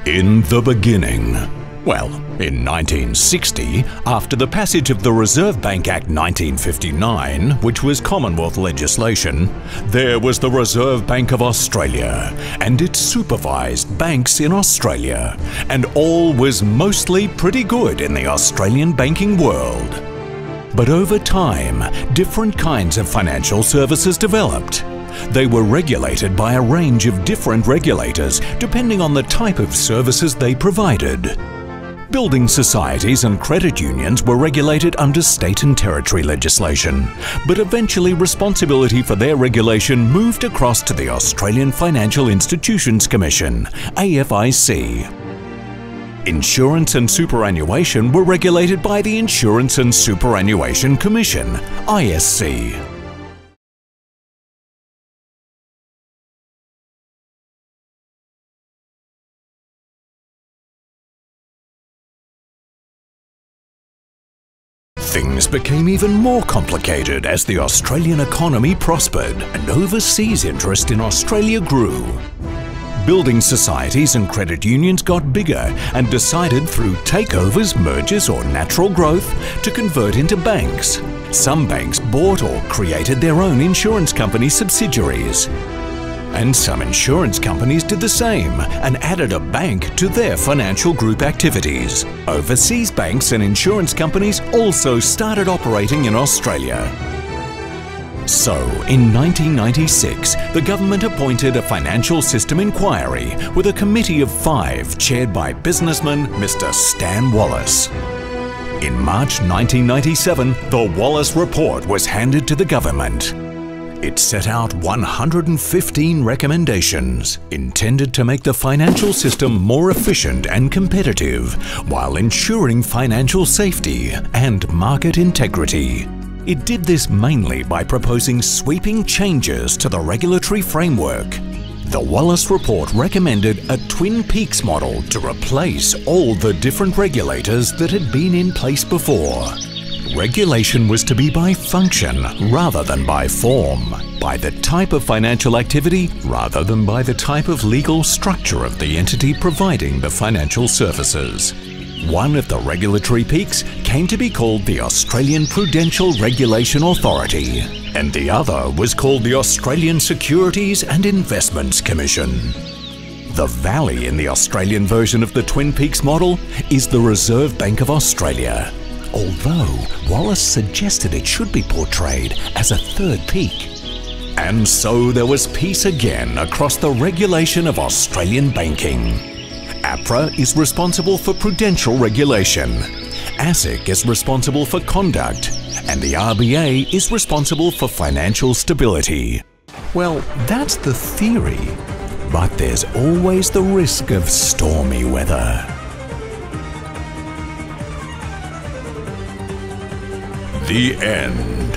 In the beginning. Well, in 1960, after the passage of the Reserve Bank Act 1959, which was Commonwealth legislation, there was the Reserve Bank of Australia, and it supervised banks in Australia, and all was mostly pretty good in the Australian banking world. But over time, different kinds of financial services developed. They were regulated by a range of different regulators depending on the type of services they provided. Building societies and credit unions were regulated under state and territory legislation, but eventually responsibility for their regulation moved across to the Australian Financial Institutions Commission, AFIC. Insurance and superannuation were regulated by the Insurance and Superannuation Commission, ISC. Things became even more complicated as the Australian economy prospered and overseas interest in Australia grew. Building societies and credit unions got bigger and decided through takeovers, mergers or natural growth to convert into banks. Some banks bought or created their own insurance company subsidiaries. And some insurance companies did the same and added a bank to their financial group activities. Overseas banks and insurance companies also started operating in Australia. So, in 1996, the government appointed a financial system inquiry with a committee of 5 chaired by businessman Mr. Stan Wallace. In March 1997, the Wallace Report was handed to the government. It set out 115 recommendations intended to make the financial system more efficient and competitive while ensuring financial safety and market integrity. It did this mainly by proposing sweeping changes to the regulatory framework. The Wallace Report recommended a Twin Peaks model to replace all the different regulators that had been in place before. Regulation was to be by function rather than by form, by the type of financial activity rather than by the type of legal structure of the entity providing the financial services. One of the regulatory peaks came to be called the Australian Prudential Regulation Authority, and the other was called the Australian Securities and Investments Commission. The valley in the Australian version of the Twin Peaks model is the Reserve Bank of Australia, although Wallace suggested it should be portrayed as a third peak. And so there was peace again across the regulation of Australian banking. APRA is responsible for prudential regulation, ASIC is responsible for conduct, and the RBA is responsible for financial stability. Well, that's the theory, but there's always the risk of stormy weather. The end.